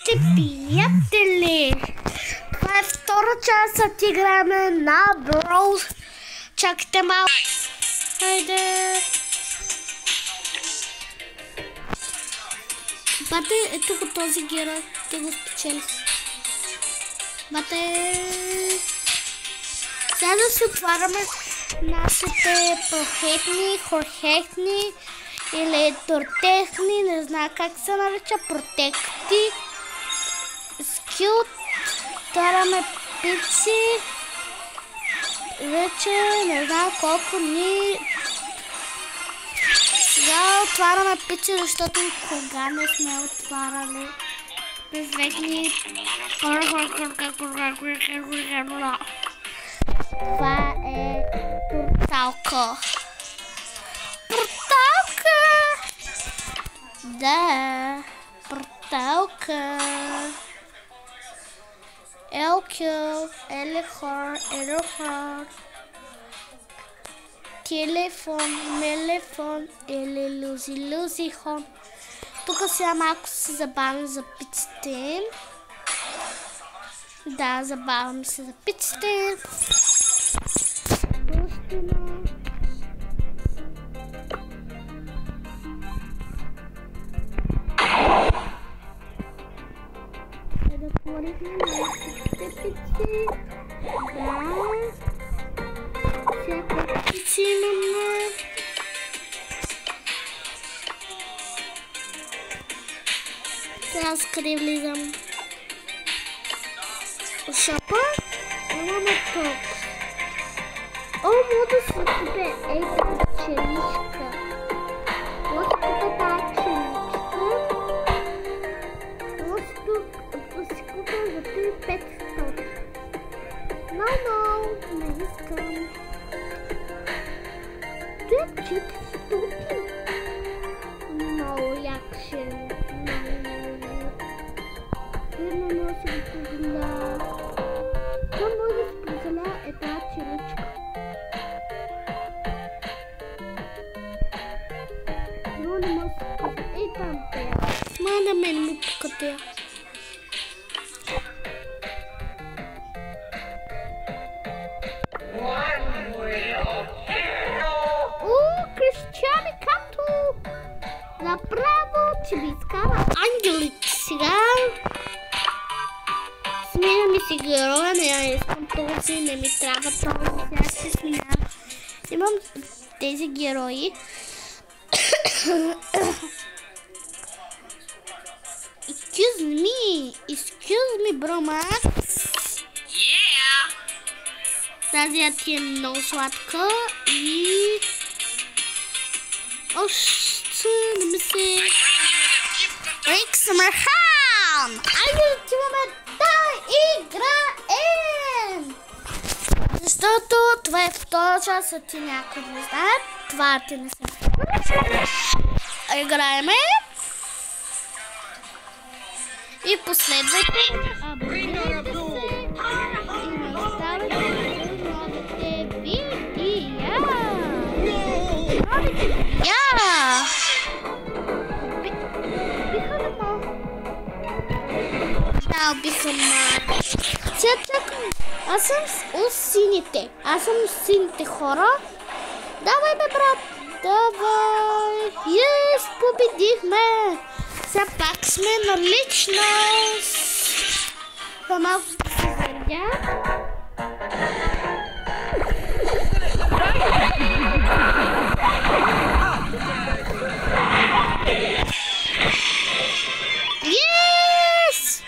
Здравейте, приятели! Това е втора част от играме на Brawl. Чакайте малко. Хайде! Бате, ето го този герой. Те го спечели. Бате! Сега да си отваряме нашите прохетни, хорхетни или тортехни, не знам как се нарича, протекти, скил, отваряме пици, вече не знам колко дни. Сега отваряме пици, защото кога не сме отваряли безвредни. Това е порталка. Порталка! Да, порталка. Елкил, елехор, елехор. Телефон, мелефон, лузихон. Тук сега малко се забавим за пиците. Да, забавям се за пиците. Да отворихме нашите пици. Да. Всяка пици имаме. Сега скъде влизам. Шопа имаме тук. О, мога да се купя тази челичка. Мога да купя тази челичка. Просто да си купя за 500. Но, не искам. Това е 400. Много як ще е. Не може да се позволя. Това може да се позволя е тази челичка. Но не може да се позволя. Ей там тея. Май на мен му пука тея. Крещяни като направо, че ви изкара ангелите сега. Сменяме си героя, не искам този, не ми трябва този, сега ще сменя. Имам тези герои. Excuse me, bro, Max. Yeah! Тази ти е много сладка и... Още не ми се... Ексмерхан! Айде отиваме да играем! Защото това е втора част, а ти някой не знае. Това ти не се... Играеме. И последвайте. Абонирайте се. И не оставайте новите видеа. Биха ма. Сега чакам. Аз съм от сините. Аз съм от сините хора. Давай бе, брат. Давай. Yes, победихме. Сега пак сме на личност. Това малко да се завърдя. Yes!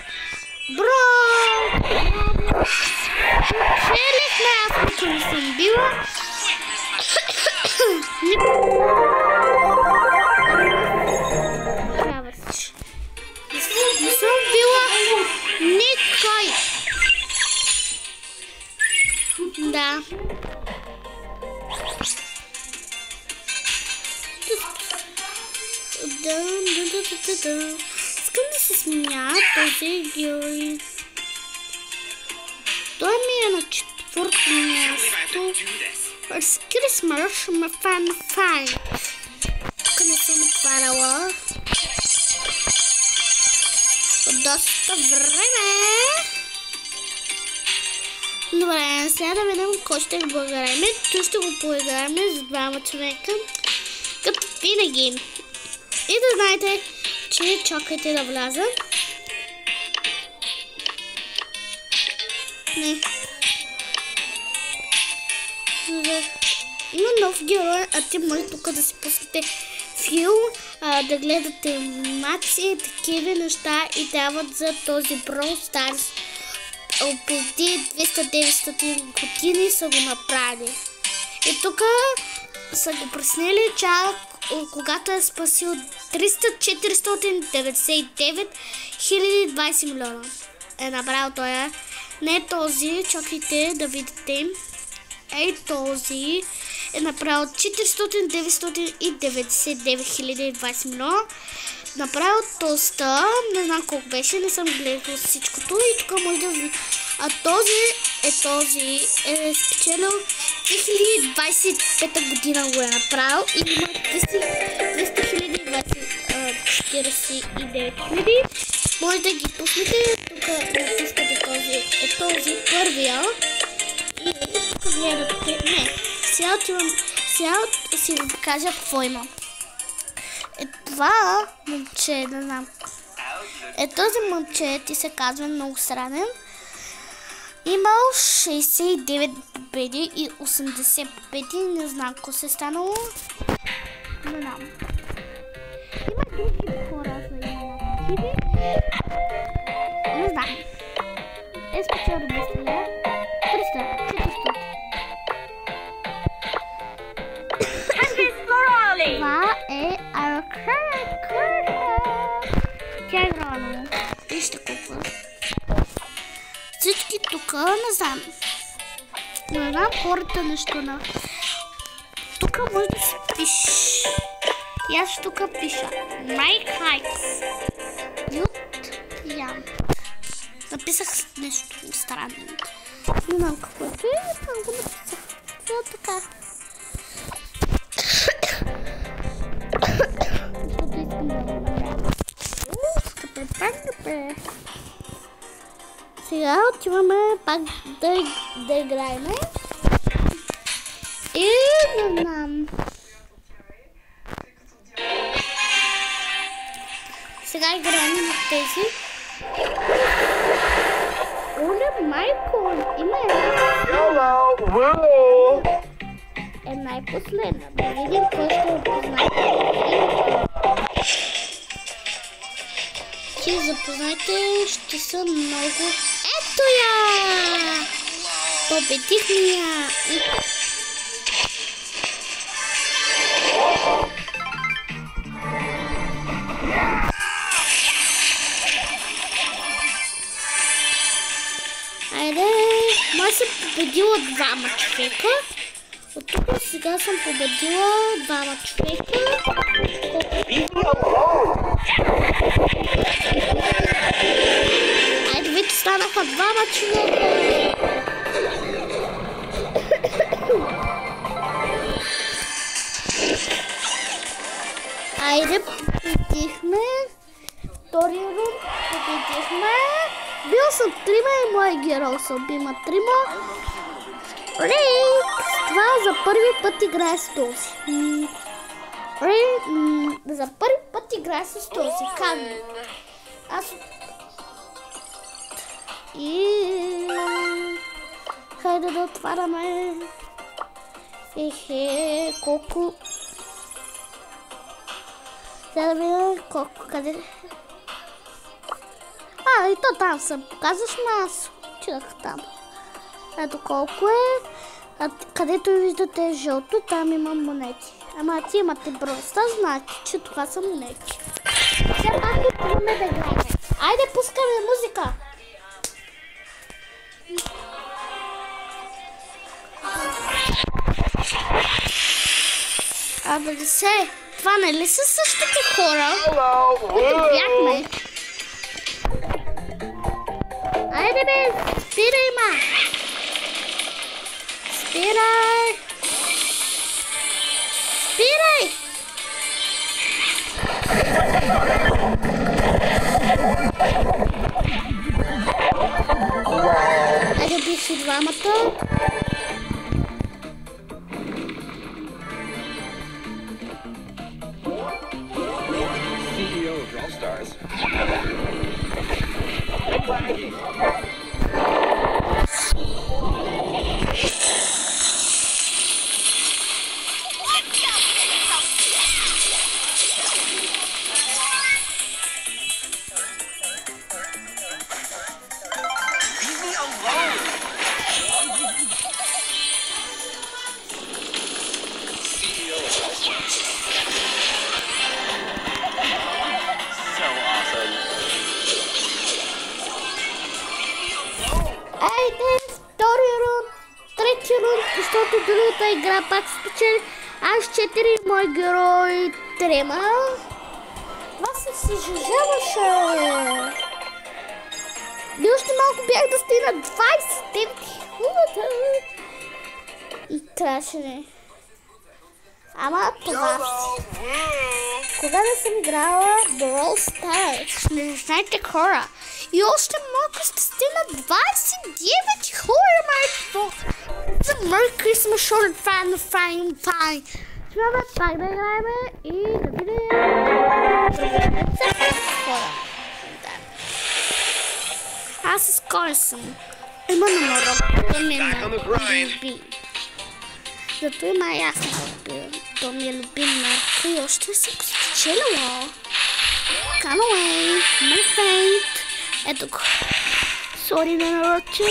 Бро! Челихме, аз тук не съм била. Не съм била никой. Да. Искам да се сменя този герой. Той ми е на четвърто място. Крисмас ме файн. Тук не съм отваряла. доста време. Добре, сега да видим кой ще го поиграем. Тук ще го поиграем с двама човека. Като винаги. И да знаете, че чакайте да вляза. Не. Има нов герой, а ти може тук да си пуснете филм, да гледате маци, такива неща и дават за този Brawl Stars. Преди 200-900 години са го направили. И тук са го преснели чак когато е спасил 300-499 020 милиона. Е направил той. Не този, чакайте да видите. Ей този е направил 400-999 020 милиона. Направил тоста, не знам колко беше, не съм гледал всичкото и тук може да видите. А този е спечелил 2025 година го е направил и има 200 049 000. Може да ги пуснете, тук натискате този първия и тук гледате. Не, сега си ви кажа какво има. Е това момче, не знам. Е този момче, ти се казва много странен. Имал 69 победи и 80 победи. Не знам какво се е станало. Не знам. Има други хора за инициативи. Не знам. Е специално мисля. 300. Това е Аркадия. Тя е рано. Вижте колко. Всички тук, не знам. Не знам хората нещо на... Тук може да си пише. И аз тук пиша. Майк Хайкс. Ют Ян. Написах нещо странно. Не знам каквото е, там го написах. Това така. Защото искам да го направя. Скъпе. Сега отиваме пак да играем. И не знам. Сега играем на тези. Оле, Майко, има една и последна. Да видим кой ще го познае. Ти запознайте, ще са много... Ето я! Победихме я! Айде, ма съм победила двама човека. От тук сега съм победила двама човека. Айде, вече станаха двама човека. Айде, победихме. Втория рунд победихме. Бил съм трима и моя герой съм. Има трима. Рейк! Това за първи път играе с този. За първи път играе с този. Как? Аз... И... Хайде да отваряме. Ехе, колко... Сега да видим колко, къде... И то там съм. Показваш ме, аз отидах там. Ето колко е. Където виждате жълто, там има монети. Ама ти имате бръста, знаете, че това са монети. Сега пак отиваме да играем. Айде, пускаме музика. Абе, това нали са същите хора, които бяхме? Айде бе, спирай ма! Спирай! Спирай! си двамата. CEO of All Stars. Leave me alone. CEO of All Stars. So awesome. Айде, втори рунд, трети рунд, защото другата игра пак спечели. Аз 4, мой герой 3. Това се съжаляваше. И още малко бях да стигна 29 хубавата. И трябваше не. Ама това кога не съм играла Brawl Stars, не знаете хора. И още малко ще стигна 29 хора, за Merry Christmas Short Fine. Трябва пак да играем и да видим хора. Аз скоро съм. Има номерок, да ми е любим. Зато има ясно да ми е любим марка и още съм спечелила. Canaway, my friend. Ето го. Сори на нароче.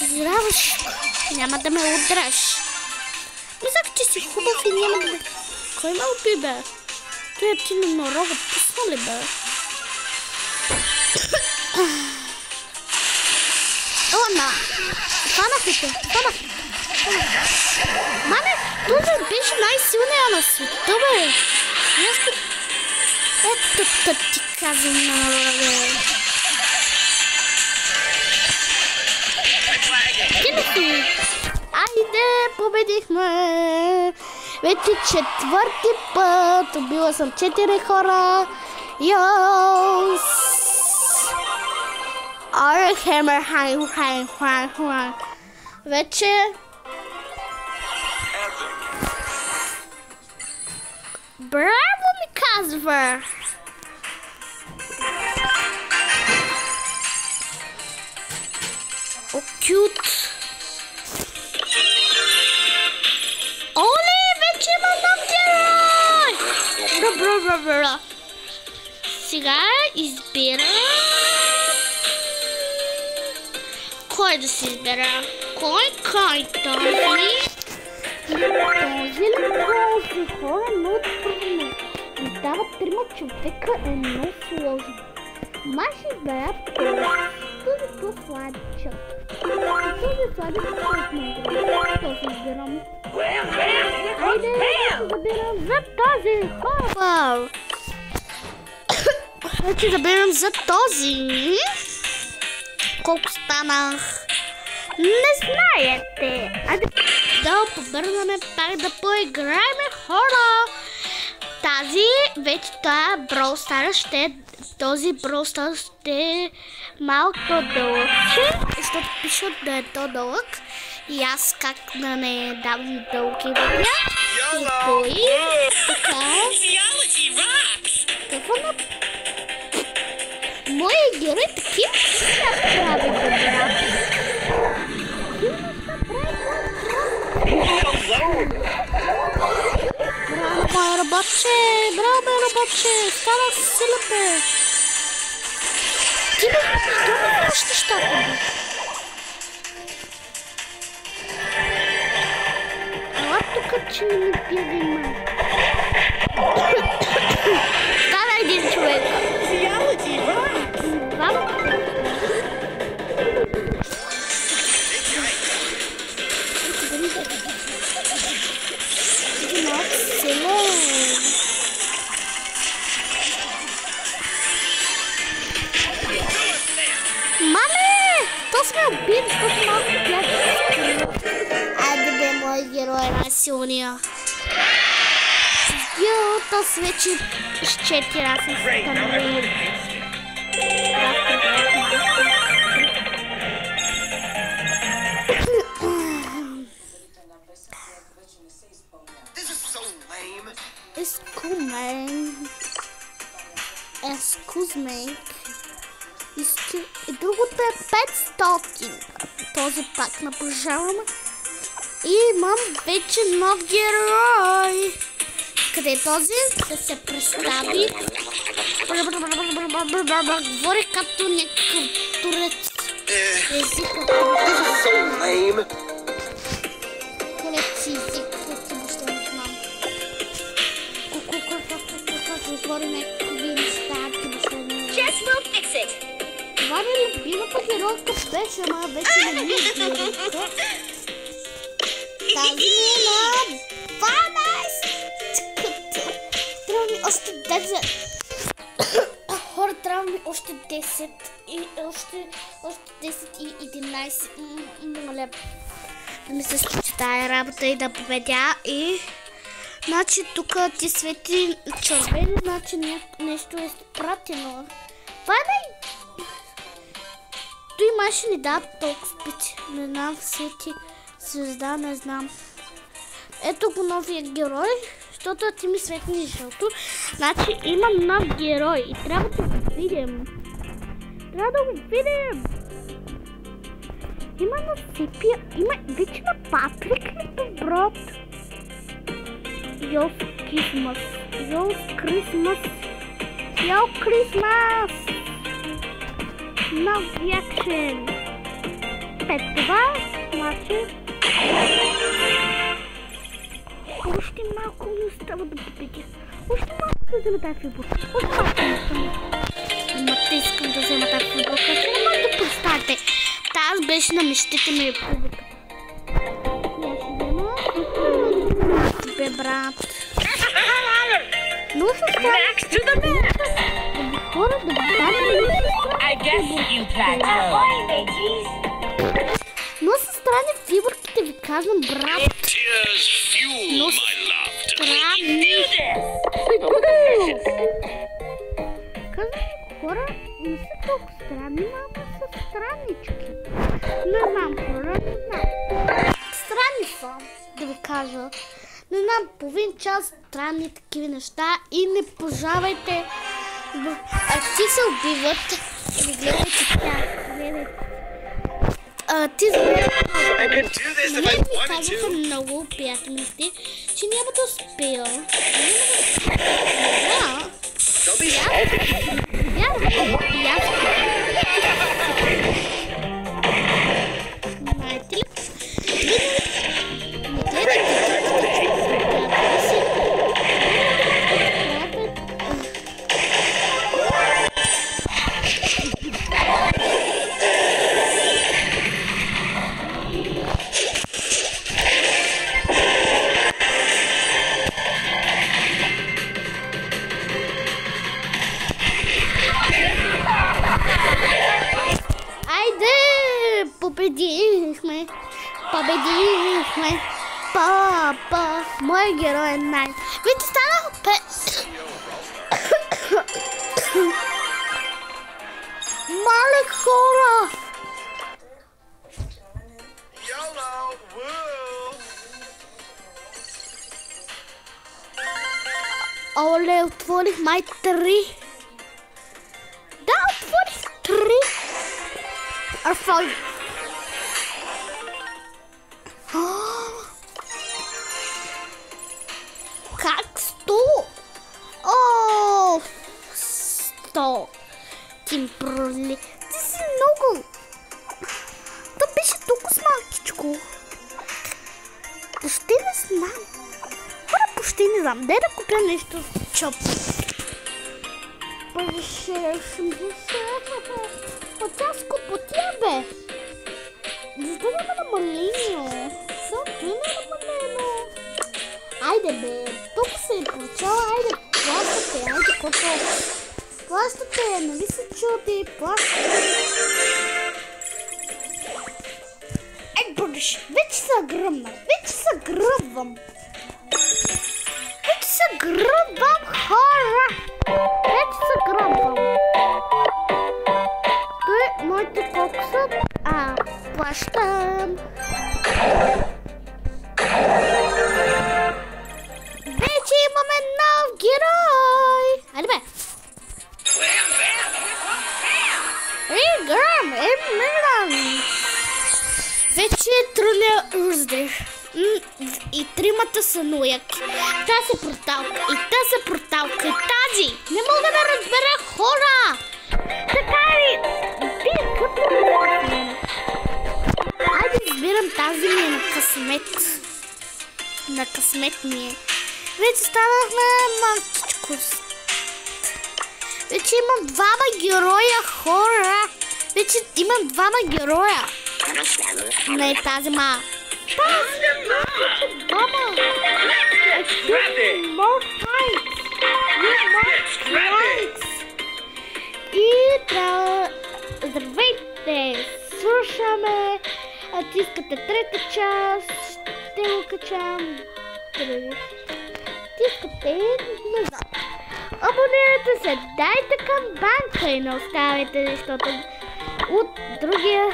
Здраваш. Няма да ме удраш. Мислях, че си хубав и няма да ме... Кой ме уби, бе? Той ти на нарога пусна ли, бе? Ела, фанах ли те? Маме, този беше най-силния на света, бе. Ето ти казвам на народа. Кинахи! Айде, победихме! Вече 4-ти път. Убила съм 4 хора. Йос! Архемер, хай. Вече... Браво ми казва! О, кют! Оле, вече имам нов герой! Бра. Сега избира... Кой да се избера? Кой? Този хора е много трудно. И дава 3 човека е много сложно. Май ще избера този по-сладичък. Този сладичък е много. Този избирам. Айде, забирам за този хора. Вече забирам за този. Колко станах? Не знаете. Айде да побързаме пак да поиграем, хора. Тази, вече това Brawl Stars този Brawl Stars ще е малко дълъгче, защото пишат да е то-дълъг. И аз как да не давам дълги видеа. И той, така. Какво на... Моя герой такива неща прави, добра. Браво, мое работче, става сила, бе. Ти ме виждаш нещата, бе. Ела тук, че не ми бягай, май. Става един човек. Двама. Маме! То сме убили, защото малко бях. Айде бе, мой герой е най-силния. Йо, то с вече с 4 аз съм станали. И другото е 500. Този пак наближаваме. И имам вече нов герой. Къде е този? Да се представи. Говори като някакъв турец. Езикът. Турец език. Въобще не знам. Говори някакви неща. Това ми е любимата геройка беше, ама вече не ми е геройка. Тази ми е на 12. Трябва ми още 10. Хора, трябва ми още 10. И още 10 и 11. Моля да ми се случи тая работа и да победя. И значи тук ти свети червени, значи нещо е пратено. Падай! Той имаше ни да толкова спити. Не знам, свети звезда, не знам. Ето го новия герой, защото ти ми светни жълто. Значи имам нов герой и трябва да го видим. Трябва да го видим. Има на Сепия, има вече на Патрик ли брат? Йос Крисмас. Йос Крисмас. Йо Крисмас. Нов реакшен. 5 това, значи. Още малко ми остава да победя. Още малко да взема тази фигурка. Още малко ми остава. Ама те искам да взема тази фигурка. Ще не може да представите. Тази беше на мечтите ми републиката. Я ще взема. Бе, брат. Но се става. Хора, да бъдем. Но са странни фибърките, ви казвам, брат. Но са странни. Казвам, хора, не са толкова странни, но са страннички. Не знам, хора, не знам. Странни са, да ви кажа. Не знам, половин час странни такива неща и не пожавайте. Ти се убиват. Гледайте тях, гледайте. Ти знаеш, ми казаха много приятелите, че няма да успея. Знаете ли? Победихме! Победихме! Папа! Мой герой е най... Вижте, станах 5! Мале хора! Оле, отворих май 3! Да, отворих 3! Арфой! Как 100? О, 100. Ти проли. Ти си много. То беше толкова малкичко. Почти не знам. Хора, почти не знам. Дай да купя нещо в чоп. Беше 80. По-тя скъпотия, бе. Защо няма намалено? Защо няма намалено? Айде, бе. Тук се е получава. Айде, плащате. Айде, кото. Плащате. Нали се чуди? Плащате. Ей, бъдеш. Вече се гръмна. Вече се гръбвам. Вече се гръбвам, хора. Вече се гръбвам. Той, моите колко са? Плащам. Вече имаме нов герой. Айде бе. Грам, Миран. Вече е труден раздех. И тримата са нояки. Тази порталка, и тази порталка, и тази. Не мога да разбера хора. Така ли? Вие къпли. Айде избирам тази ми е на късмет. На късмет ми е. Вече станахме малкичко. Вече имам двама героя, хора. Вече имам двама героя. Не тази ма. Двама. И трябва... Здравейте! Слушаме. Ако искате трета част, ще го качам. Искате назад. Абонирайте се, дайте камбанка и не оставяйте, защото от другия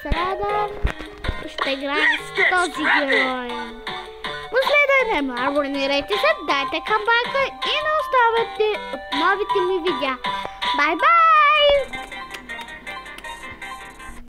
сряда ще играем с този герой. Последвайте ме, абонирайте се, дайте камбанка и не оставяйте от новите ми видеа. Бай-бай!